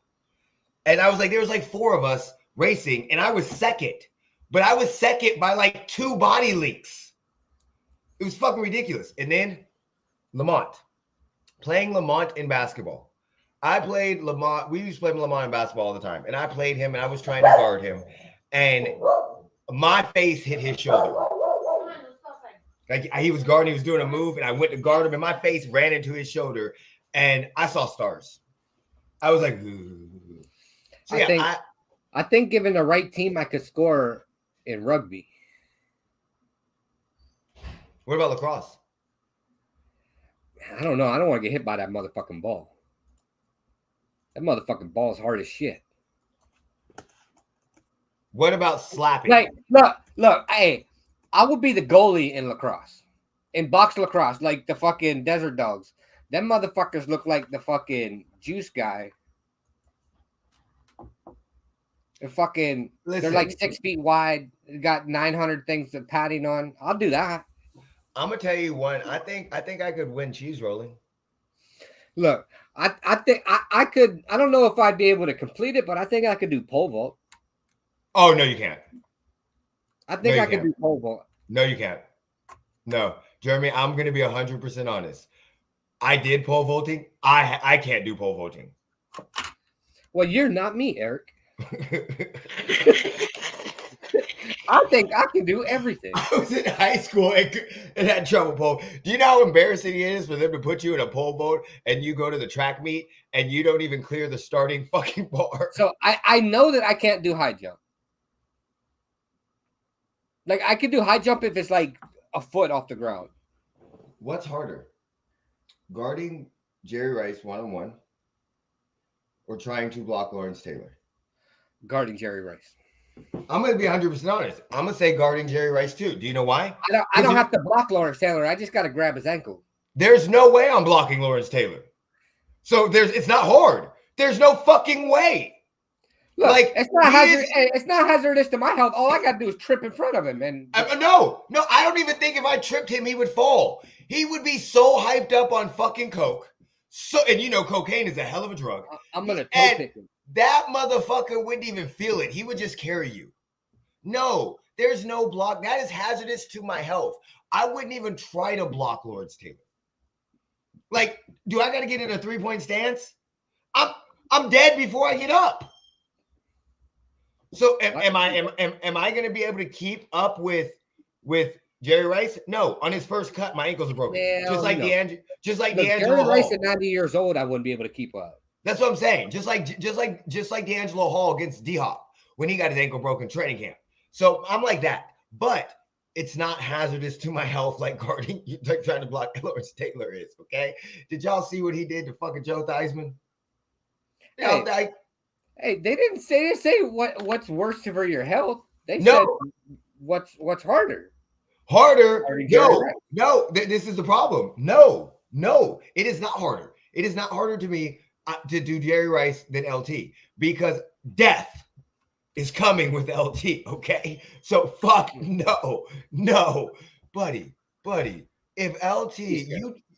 and I was like, there was like 4 of us racing, and I was second, but I was second by like 2 body leaks. It was fucking ridiculous. And then Lamont, playing Lamont in basketball. I played Lamont. We used to play Lamont in basketball all the time. And I played him and I was trying to guard him. And my face hit his shoulder. Like he was guarding, he was doing a move, and I went to guard him, and my face ran into his shoulder, and I saw stars. I was like, so I think given the right team, I could score in rugby. What about lacrosse? I don't know. I don't want to get hit by that motherfucking ball. That motherfucking ball is hard as shit. What about slapping? Like, look, hey, I would be the goalie in lacrosse. In box lacrosse, like the fucking desert dogs. Them motherfuckers look like the fucking juice guy. They're like 6 feet wide, got 900 things of padding on. I'll do that. I'm gonna tell you one. I think I could win cheese rolling. Look, I think I could. I don't know if I'd be able to complete it, but I think I could do pole vault. Oh no, you can't. I think I could do pole vault. No, you can't. No, Jeremy, I'm gonna be 100% honest. I did pole vaulting. I can't do pole vaulting. Well, you're not me, Eric. I think I can do everything. I was in high school and had trouble pole. Do you know how embarrassing it is for them to put you in a pole vault and you go to the track meet and you don't even clear the starting fucking bar? So I know that I can't do high jump. Like I can do high jump if it's like a foot off the ground. What's harder? Guarding Jerry Rice one-on-one or trying to block Lawrence Taylor? Guarding Jerry Rice. I'm going to be 100% honest. I'm going to say guarding Jerry Rice too. Do you know why? I don't have to block Lawrence Taylor. I just got to grab his ankle. There's no way I'm blocking Lawrence Taylor. So it's not hard. There's no fucking way. Look, like it's not hazardous to my health. All I got to do is trip in front of him. And no, I don't even think if I tripped him, he would fall. He would be so hyped up on fucking coke. And you know, cocaine is a hell of a drug. I'm going to toe pick him. That motherfucker wouldn't even feel it. He would just carry you. No, there's no block. That is hazardous to my health. I wouldn't even try to block Lawrence Taylor. Like, do I got to get in a 3-point stance? I'm dead before I get up. So am I going to be able to keep up with Jerry Rice? No. On his first cut, my ankles are broken. Just like D'Angelo. Jerry Rice at 90 years old, I wouldn't be able to keep up. That's what I'm saying. Just like D'Angelo Hall against D-Hop when he got his ankle broken training camp. So I'm like that. But it's not hazardous to my health like guarding, like trying to block Lawrence Taylor is, okay? Did y'all see what he did to fucking Joe Theismann? Hey, they didn't say what's worse for your health. They said what's harder. Harder? No. This is the problem. No. It is not harder. It is not harder to me to do Jerry Rice than LT because death is coming with LT, okay? So fuck no, buddy. If LT,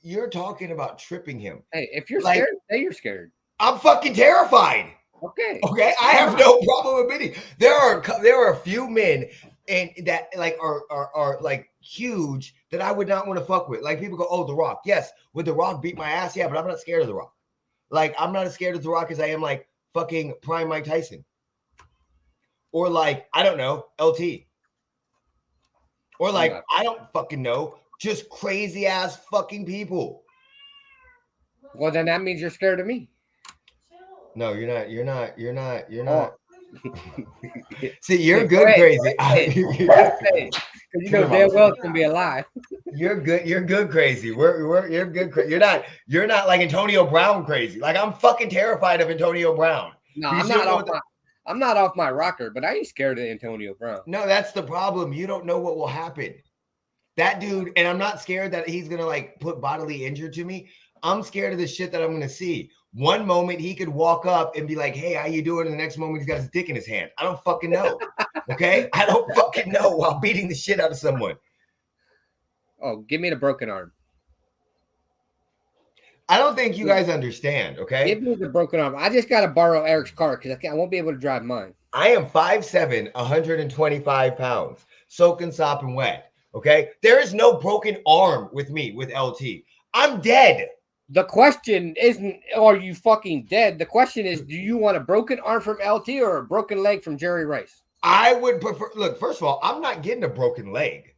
you're talking about tripping him. Hey, if you're scared, say you're scared. I'm fucking terrified. Okay, I have no problem admitting there are a few men and that like are like huge that I would not want to fuck with. Like people go, oh, The Rock. Yes, would The Rock beat my ass? Yeah, but I'm not scared of The Rock. Like I'm not as scared of The Rock as I am like fucking prime Mike Tyson. Or like, I don't know, LT. Or like, I don't fucking know, just crazy ass fucking people. Well, then that means you're scared of me. No, you're not. You're not. You're not. You're not. Oh. See, you're Go good ahead. crazy. Just say it. Because you know damn well it's gonna be a lie. You're good. You're good crazy. You're good. You're not like Antonio Brown crazy. Like I'm fucking terrified of Antonio Brown. No, I'm not off my rocker, but I ain't scared of Antonio Brown. No, that's the problem. You don't know what will happen. That dude, and I'm not scared that he's gonna like put bodily injury to me. I'm scared of the shit that I'm gonna see. One moment he could walk up and be like, "Hey, how you doing?" And the next moment he's got his dick in his hand. I don't fucking know. Okay, I don't fucking know while beating the shit out of someone. Oh, give me the broken arm. I don't think you guys understand. Okay, give me the broken arm. I just gotta borrow Eric's car because I won't be able to drive mine. I am 5'7", 125 pounds, soaking, sopping wet. Okay, there is no broken arm with me with LT. I'm dead. The question isn't, are you fucking dead? The question is, do you want a broken arm from LT or a broken leg from Jerry Rice? I would prefer, look, first of all, I'm not getting a broken leg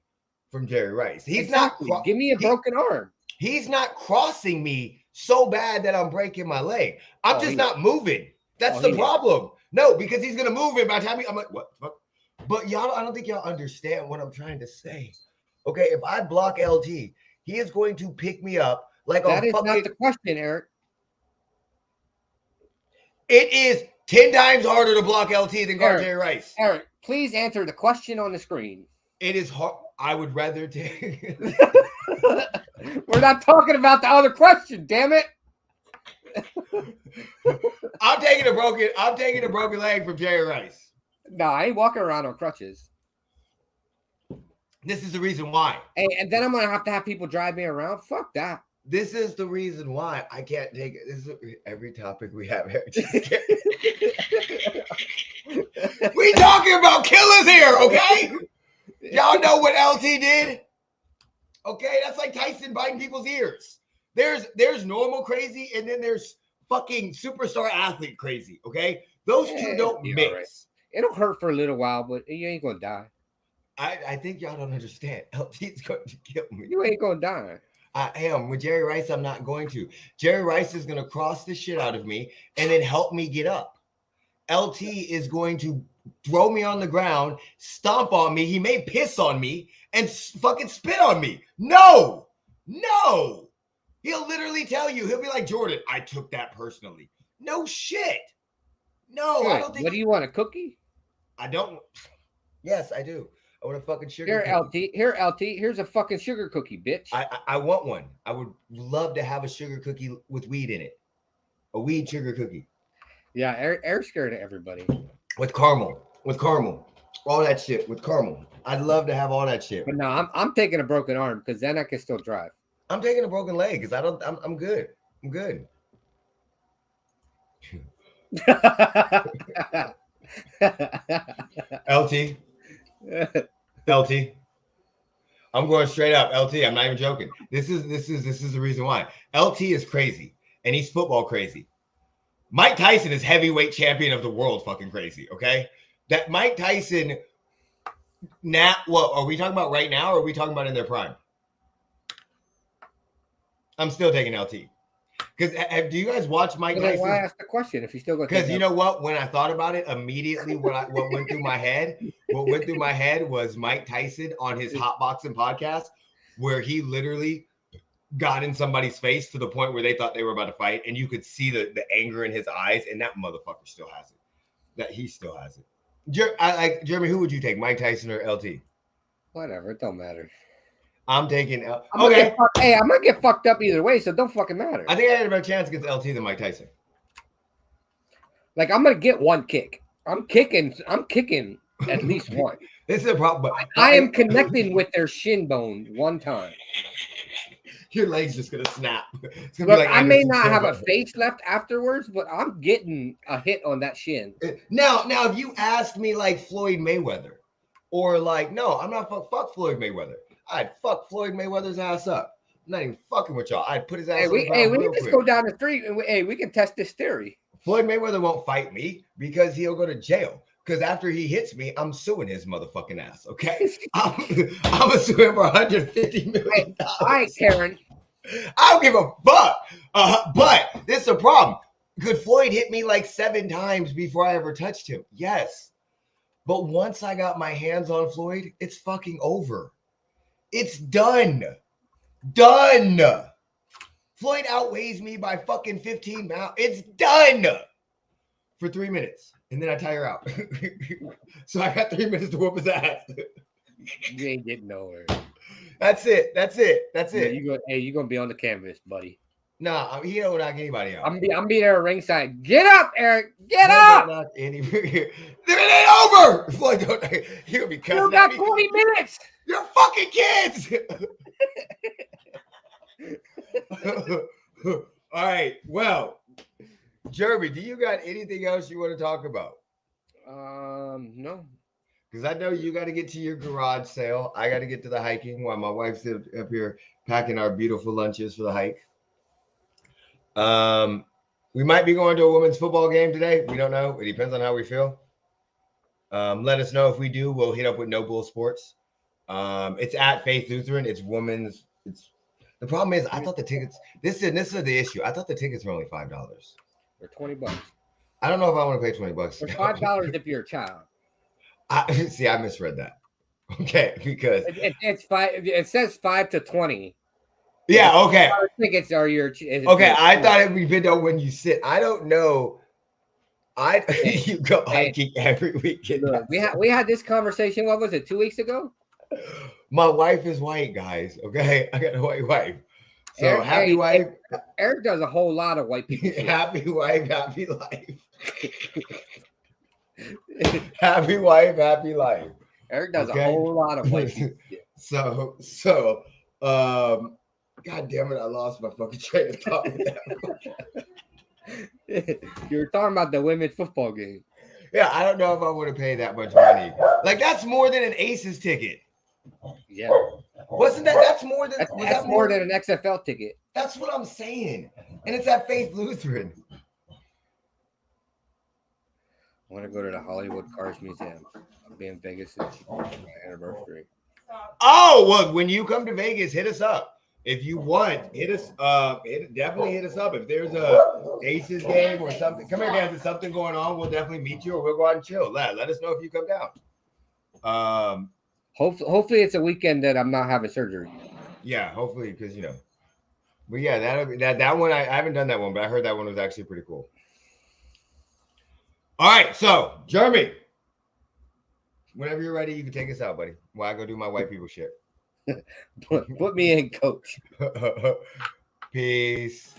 from Jerry Rice. He's exactly. not. Give me a broken arm. He's not crossing me so bad that I'm breaking my leg. I'm just not moving. That's the problem. No, because he's going to move it by the time I'm like, what? But y'all, I don't think y'all understand what I'm trying to say. Okay, if I block LT, he is going to pick me up. Like that is not the question, Eric. It is 10 times harder to block LT than guard Jerry Rice. Eric, please answer the question on the screen. It is hard. I would rather take. We're not talking about the other question, damn it. I'm taking a broken leg from Jerry Rice. No, I ain't walking around on crutches. This is the reason why. Hey, and then I'm gonna have to have people drive me around. Fuck that. This is the reason why I can't take it. This is every topic we have. We talking about killers here, okay? Y'all know what LT did? Okay, that's like Tyson biting people's ears. There's normal crazy, and then there's fucking superstar athlete crazy, okay? Those two don't mix. Right. It'll hurt for a little while, but you ain't gonna die. I think y'all don't understand. LT's going to kill me. You ain't gonna die. I am. With Jerry Rice, I'm not going to. Jerry Rice is going to cross the shit out of me and then help me get up. LT is going to throw me on the ground, stomp on me. He may piss on me and fucking spit on me. No. He'll literally tell you. He'll be like, Jordan, I took that personally. No shit. No, good. I don't think. What do you want, a cookie? I don't. Yes, I do. I want a fucking sugar cookie. Here, LT. Here's a fucking sugar cookie, bitch. I want one. I would love to have a sugar cookie with weed in it. A weed sugar cookie. Yeah, Eric's scared of everybody. With caramel. All that shit with caramel. I'd love to have all that shit. But no, I'm taking a broken arm because then I can still drive. I'm taking a broken leg because I'm good. I'm good. LT. I'm going straight up. LT, I'm not even joking. This is the reason why. LT is crazy and he's football crazy. Mike Tyson is heavyweight champion of the world fucking crazy, okay? That Mike Tyson now, what are we talking about right now or are we talking about in their prime? I'm still taking LT. Because do you guys watch Mike Tyson? Why ask the question if you still got? Because you know what? When I thought about it, immediately what went through my head was Mike Tyson on his Hotboxing podcast, where he literally got in somebody's face to the point where they thought they were about to fight, and you could see the anger in his eyes, and that motherfucker still has it. That he still has it. Jeremy, who would you take, Mike Tyson or LT? Whatever, it don't matter. I'm taking okay. Hey, I'm gonna get fucked up either way, so it don't fucking matter. I think I had a better chance against LT than Mike Tyson. Like I'm gonna get one kick. I'm kicking at least one. This is a problem. I am connecting with their shin bone one time. Your leg's just gonna snap. It's gonna Look, be like I may not have a face left afterwards, but I'm getting a hit on that shin. Now, if you asked me like Floyd Mayweather, or like, no, I'm not fuck Floyd Mayweather. I'd fuck Floyd Mayweather's ass up. I'm not even fucking with y'all. I'd put his ass. We can just go down the street and we can test this theory. Floyd Mayweather won't fight me because he'll go to jail. Because after he hits me, I'm suing his motherfucking ass. Okay, I'm gonna sue him for $150 million. All right, Karen. I don't give a fuck. But this is a problem. Could Floyd hit me like 7 times before I ever touched him? Yes. But once I got my hands on Floyd, it's fucking over. It's done. Done. Floyd outweighs me by fucking 15 pounds. It's done for 3 minutes. And then I tire out. So I got 3 minutes to whoop his ass. You ain't getting nowhere. That's it. That's it. That's Yeah, it. you're gonna be on the canvas, buddy. Nah, he don't knock anybody out. I'm be there at ringside. Get up, Eric. Get up. Knock anybody. It ain't over. Floyd don't. He'll be cussing. You got 20 minutes. You're fucking kids. All right. Well, Jeremy, do you got anything else you want to talk about? No. Because I know you got to get to your garage sale. I got to get to the hiking while my wife's up here packing our beautiful lunches for the hike. We might be going to a women's football game today. We don't know. It depends on how we feel. Let us know if we do. We'll hit up with No Bull Sports. It's at Faith Lutheran. It's women's. The problem is, I thought the tickets. This is the issue. I thought the tickets were only $5. They're $20. I don't know if I want to pay $20. For $5 if you're a child. I misread that. Okay, because it's 5. It says 5 to 20. Yeah. Okay. Tickets are your. Okay. I thought it would be when you sit. I don't know. You go hiking every weekend. Look, we had this conversation. What was it? 2 weeks ago. My wife is white, guys. Okay, I got a white wife. So happy wife. Eric does a whole lot of white people. Happy wife, happy life. Happy wife, happy life. Eric does a whole lot of white people. So, God damn it, I lost my fucking train of thought. You were talking about the women's football game. Yeah, I don't know if I want to pay that much money. Like, that's more than an Aces ticket. Yeah. Wasn't that? That's more than. That's more than an XFL ticket. That's what I'm saying. And it's at Faith Lutheran. I want to go to the Hollywood Cars Museum. I'll be in Vegas for my anniversary. Oh, well, when you come to Vegas, hit us up. If you want, hit us. Definitely hit us up. If there's a Aces game or something, come here, guys. There's something going on. We'll definitely meet you, or we'll go out and chill. Let us know if you come down. Hopefully, it's a weekend that I'm not having surgery. Yeah, hopefully, because you know. But yeah, that one I haven't done that one, but I heard that one was actually pretty cool. All right, so Jeremy, whenever you're ready, you can take us out, buddy. While I go do my white people shit. Put me in, coach. Peace.